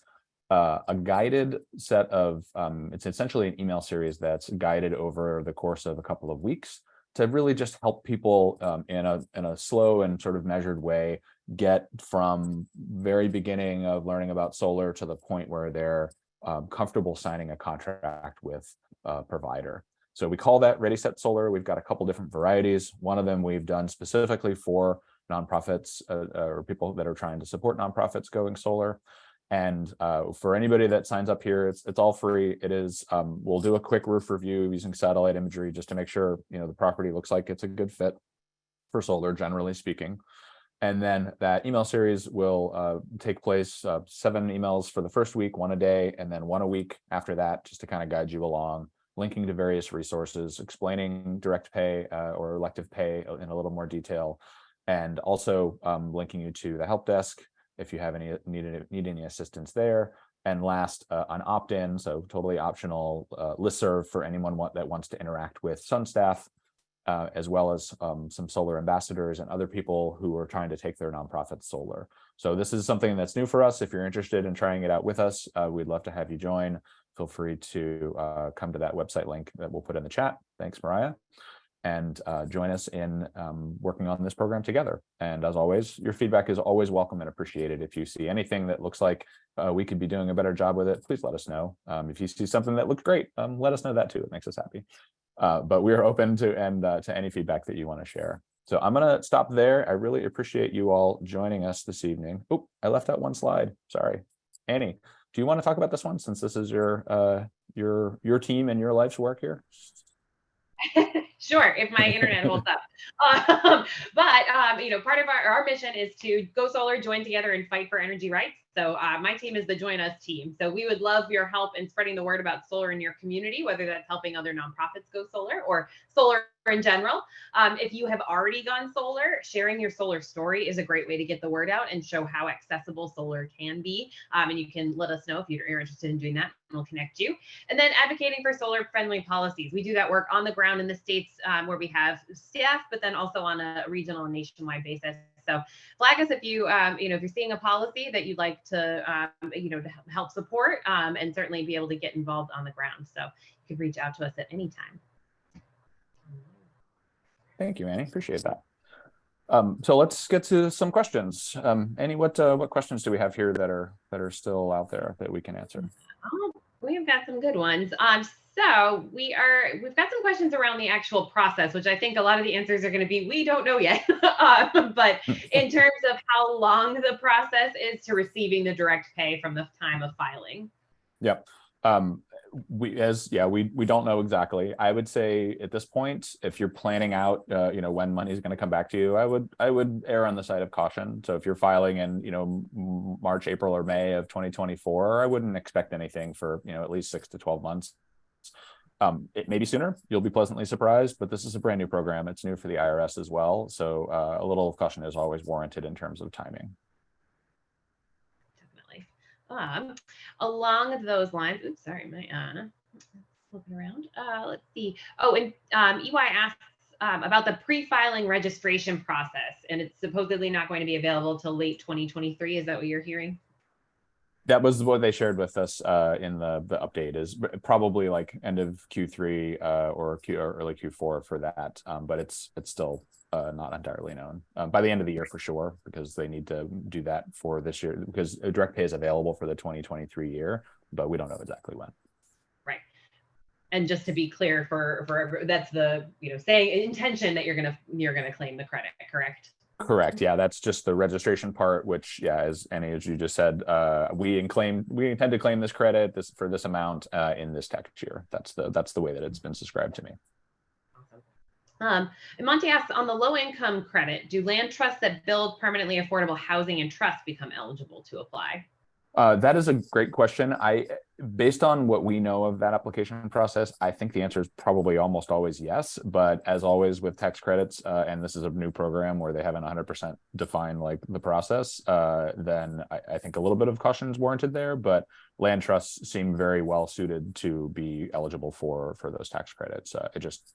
Speaker 2: a guided set of, it's essentially an email series that's guided over the course of a couple of weeks to really just help people in a slow and sort of measured way get from very beginning of learning about solar to the point where they're comfortable signing a contract with provider. So we call that Ready, Set, Solar. We've got a couple different varieties. One of them we've done specifically for nonprofits or people that are trying to support nonprofits going solar. And for anybody that signs up here, it's all free. It is, we'll do a quick roof review using satellite imagery just to make sure, the property looks like it's a good fit for solar, generally speaking. And then that email series will take place 7 emails for the first week, 1 a day, and then 1 a week after that, just to kind of guide you along, linking to various resources, explaining direct pay or elective pay in a little more detail, and also linking you to the help desk if you have need any assistance there. And last, an opt-in, so totally optional listserv for anyone that wants to interact with Sun staff, as well as some solar ambassadors and other people who are trying to take their nonprofits solar. So this is something that's new for us. If you're interested in trying it out with us, we'd love to have you join. Feel free to come to that website link that we'll put in the chat. Thanks, Mariah. And join us in working on this program together. And as always, your feedback is always welcome and appreciated. If you see anything that looks like we could be doing a better job with it, please let us know. If you see something that looks great, let us know that too. It makes us happy. But we are open to any feedback that you want to share. So I'm going to stop there. I really appreciate you all joining us this evening. Oh, I left out one slide. Sorry. Annie, do you want to talk about this one since this is your team and your life's work here?
Speaker 4: Sure, if my internet holds up. Part of our mission is to go solar, join together, and fight for energy rights. So my team is the Join Us team. So we would love your help in spreading the word about solar in your community, whether that's helping other nonprofits go solar or solar in general. If you have already gone solar, sharing your solar story is a great way to get the word out and show how accessible solar can be. And you can let us know if you're interested in doing that, and we'll connect you. And then advocating for solar friendly policies. We do that work on the ground in the states where we have staff, but then also on a regional and nationwide basis. So flag us if you, if you're seeing a policy that you'd like to, to help support, and certainly be able to get involved on the ground. So you can reach out to us at any time.
Speaker 2: Thank you, Annie. Appreciate that. So let's get to some questions. Annie, what questions do we have here that are still out there that we can answer?
Speaker 4: Oh, we've got some good ones. So we've got some questions around the actual process, which I think a lot of the answers are going to be, we don't know yet. But in terms of how long the process is to receiving the direct pay from the time of filing.
Speaker 2: Yep. We don't know exactly. I would say at this point, if you're planning out, when money is going to come back to you, I would err on the side of caution. So if you're filing in, March, April, or May of 2024, I wouldn't expect anything for, at least 6 to 12 months. It may be sooner. You'll be pleasantly surprised, but this is a brand new program. It's new for the IRS as well. So a little caution is always warranted in terms of timing.
Speaker 4: Along those lines, oops, sorry, my flipping around. Let's see. Oh, and EY asks about the pre-filing registration process, and it's supposedly not going to be available till late 2023. Is that what you're hearing?
Speaker 2: That was what they shared with us in the update, is probably like end of Q3 or early Q4 for that, but it's still not entirely known. By the end of the year for sure, because they need to do that for this year, because direct pay is available for the 2023 year, but we don't know exactly when.
Speaker 4: Right. And just to be clear, for that's the saying intention that you're gonna claim the credit, correct?
Speaker 2: Correct. Yeah, that's just the registration part, which, as Annie, as you just said, we intend to claim this credit for this amount in this tax year. That's the way that it's been described to me.
Speaker 4: Awesome. And Monty asks, on the low income credit, do land trusts that build permanently affordable housing and trusts become eligible to apply?
Speaker 2: That is a great question. Based on what we know of that application process, I think the answer is probably almost always yes. But as always with tax credits, and this is a new program where they haven't 100% defined like the process, then I think a little bit of caution is warranted there. But land trusts seem very well suited to be eligible for those tax credits. It just,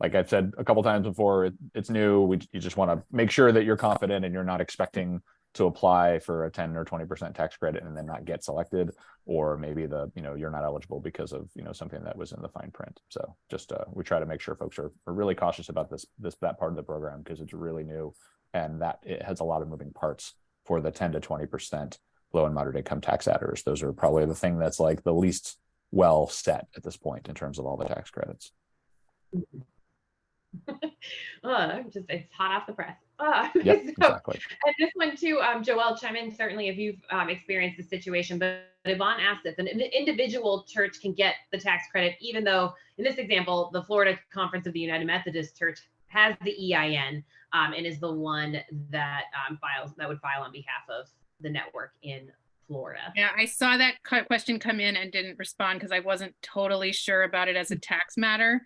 Speaker 2: like I've said a couple times before, it's new. You just want to make sure that you're confident and you're not expecting to apply for a 10 or 20% tax credit and then not get selected, or maybe you're not eligible because of something that was in the fine print. So just we try to make sure folks are really cautious about that part of the program, because it's really new and that it has a lot of moving parts for the 10 to 20% low and moderate income tax adders. Those are probably the thing that's like the least well set at this point in terms of all the tax credits.
Speaker 4: It's hot off the press.
Speaker 2: Yep, exactly.
Speaker 4: And this one too, Joelle, chime in certainly if you've experienced the situation, but Yvonne asked if an individual church can get the tax credit, even though in this example, the Florida Conference of the United Methodist Church has the EIN and is the one that would file on behalf of the network in Florida.
Speaker 5: Yeah, I saw that question come in and didn't respond because I wasn't totally sure about it as a tax matter.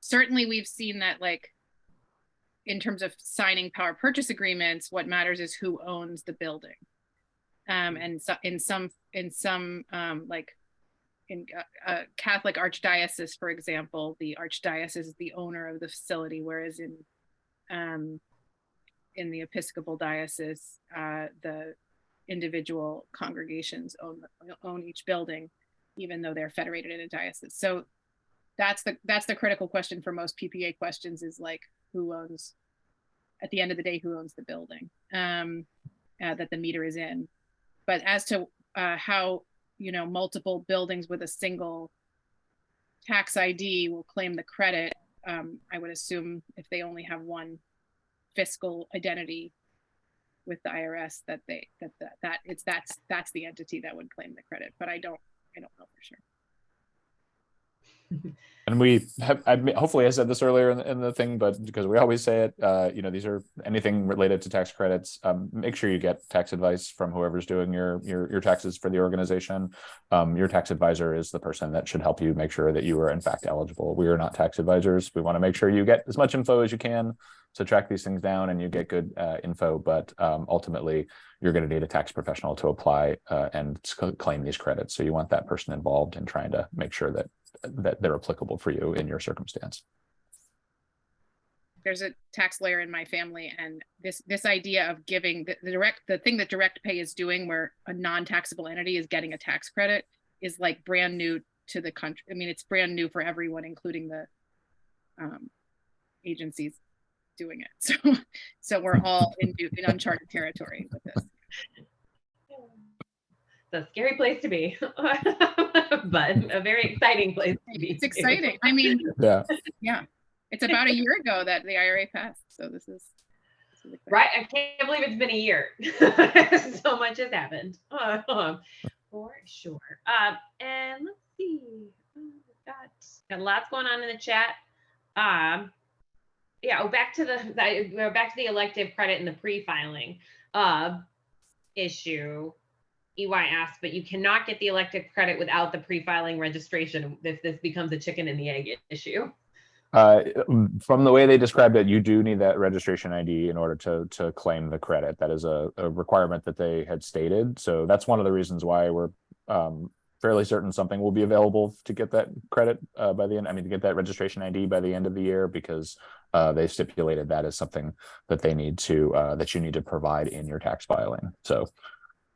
Speaker 5: Certainly we've seen that, like, in terms of signing power purchase agreements, what matters is who owns the building. And so in some like in a Catholic archdiocese, for example, the archdiocese is the owner of the facility, whereas in the Episcopal diocese, the individual congregations own each building, even though they're federated in a diocese. So that's the critical question for most PPA questions, is like, who owns, at the end of the day, who owns the building that the meter is in. But as to how multiple buildings with a single tax ID will claim the credit, I would assume if they only have one fiscal identity, with the IRS that that's the entity that would claim the credit, but I don't know for sure.
Speaker 2: And we have, hopefully I said this earlier in the thing, but because we always say it, you know, these are anything related to tax credits. Make sure you get tax advice from whoever's doing your taxes for the organization. Your tax advisor is the person that should help you make sure that you are in fact eligible. We are not tax advisors. We want to make sure you get as much info as you can to track these things down and you get good info, but ultimately you're going to need a tax professional to apply and claim these credits. So you want that person involved in trying to make sure that they're applicable for you in your circumstance.
Speaker 5: There's a tax lawyer in my family, and this idea of giving the thing that direct pay is doing, where a non-taxable entity is getting a tax credit, is like brand new to the country. I mean, it's brand new for everyone, including the agencies doing it. So we're all in uncharted territory with this.
Speaker 4: It's a scary place to be, but a very exciting place to be.
Speaker 5: It's exciting. I mean,
Speaker 2: yeah.
Speaker 5: It's about a year ago that the IRA passed. So this is
Speaker 4: right. I can't believe it's been a year. So much has happened. For sure. And let's see. Got lots going on in the chat. Yeah. Back to the elective credit and the pre-filing issue. EY asked, but you cannot get the elective credit without the pre-filing registration if this becomes a chicken and the egg issue.
Speaker 2: From the way they described it, you do need that registration ID in order to claim the credit. That is a requirement that they had stated. So that's one of the reasons why we're fairly certain something will be available to get that credit by the end. I mean, to get that registration ID by the end of the year, because they stipulated that as something that they need to that you need to provide in your tax filing. So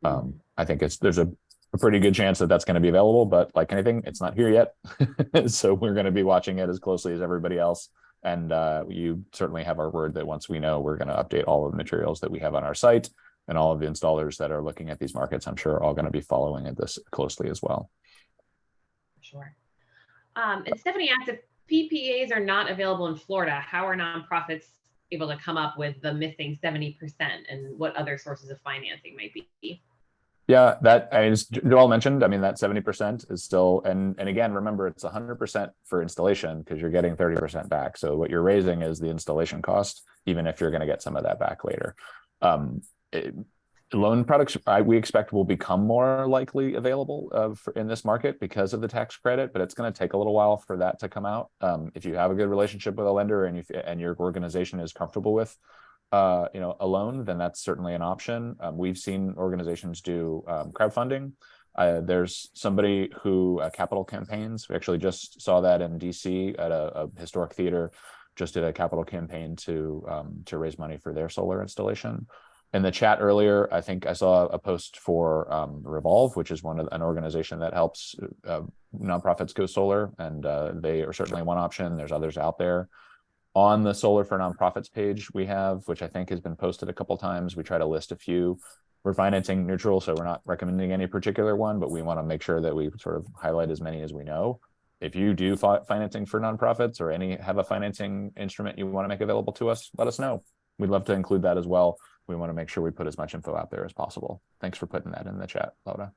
Speaker 2: I think there's a pretty good chance that that's going to be available, but like anything, it's not here yet. So we're going to be watching it as closely as everybody else. And you certainly have our word that once we know, we're going to update all of the materials that we have on our site, and all of the installers that are looking at these markets, I'm sure, are all going to be following it this closely as well.
Speaker 4: Sure. And Stephanie asked, if PPAs are not available in Florida, how are nonprofits able to come up with the missing 70%, and what other sources of financing might be?
Speaker 2: Yeah, as Joel mentioned, I mean, that 70% is still, and again, remember, it's 100% for installation because you're getting 30% back. So what you're raising is the installation cost, even if you're going to get some of that back later. Loan products, we expect, will become more likely available in this market because of the tax credit, but it's going to take a little while for that to come out. If you have a good relationship with a lender and your organization is comfortable with a loan, then that's certainly an option. We've seen organizations do crowdfunding. There's somebody who capital campaigns. We actually just saw that in DC at a historic theater. Just did a capital campaign to raise money for their solar installation. In the chat earlier, I think I saw a post for Revolve, which is an organization that helps nonprofits go solar, and they are certainly one option. There's others out there. On the Solar for Nonprofits page we have, which I think has been posted a couple times, we try to list a few. We're financing neutral, so we're not recommending any particular one, but we want to make sure that we sort of highlight as many as we know. If you do financing for nonprofits or have a financing instrument you want to make available to us, let us know. We'd love to include that as well. We want to make sure we put as much info out there as possible. Thanks for putting that in the chat, Laura.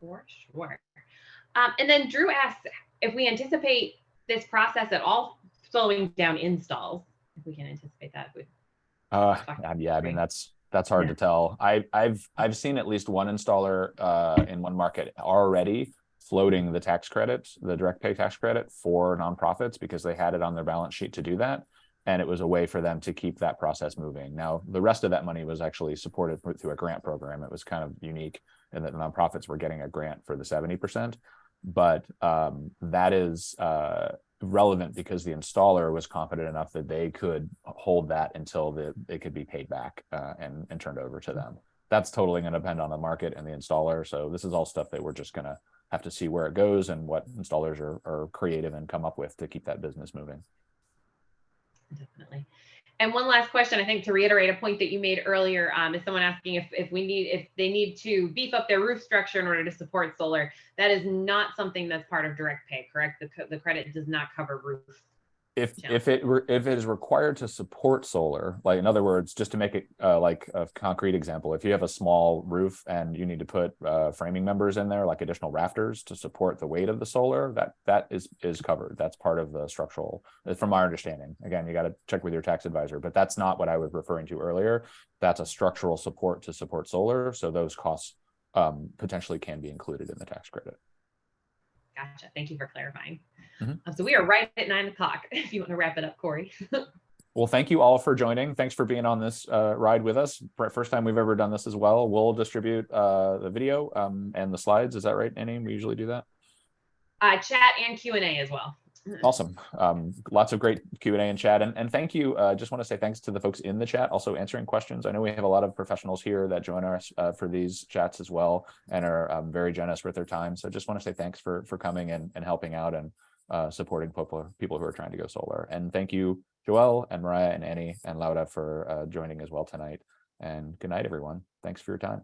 Speaker 4: For sure. And then Drew asked if we anticipate this process at all slowing down installs, if we can anticipate that.
Speaker 2: Yeah, I mean, that's hard to tell. I've seen at least one installer in one market already floating the tax credit, the direct pay tax credit for nonprofits, because they had it on their balance sheet to do that. And it was a way for them to keep that process moving. Now, the rest of that money was actually supported through a grant program. It was kind of unique in that the nonprofits were getting a grant for the 70%. But that is relevant because the installer was confident enough that they could hold that until they could be paid back and turned over to them. That's totally going to depend on the market and the installer. So this is all stuff that we're just going to have to see where it goes and what installers are creative and come up with to keep that business moving.
Speaker 4: Definitely. And one last question, I think, to reiterate a point that you made earlier, is someone asking if they need to beef up their roof structure in order to support solar. That is not something that's part of direct pay, correct? The credit does not cover roof
Speaker 2: if it is required to support solar, like in other words, just to make it like a concrete example, if you have a small roof and you need to put framing members in there, like additional rafters to support the weight of the solar, that is covered. That's part of the structural, from our understanding. Again, you got to check with your tax advisor, but that's not what I was referring to earlier. That's a structural support to support solar. So those costs potentially can be included in the tax credit.
Speaker 4: Gotcha. Thank you for clarifying.
Speaker 2: Mhm.
Speaker 4: So we are right at 9 o'clock. If you want to wrap it up, Corey.
Speaker 2: Well, thank you all for joining. Thanks for being on this ride with us. First time we've ever done this as well. We'll distribute the video and the slides. Is that right, Annie? We usually do that.
Speaker 4: Chat and Q&A as well.
Speaker 2: Awesome. Lots of great Q&A and chat. And thank you. Just want to say thanks to the folks in the chat also answering questions. I know we have a lot of professionals here that join us for these chats as well and are very generous with their time. So just want to say thanks for coming and helping out and supporting people who are trying to go solar. And thank you, Joelle and Mariah and Annie and Laura for joining as well tonight. And good night, everyone. Thanks for your time.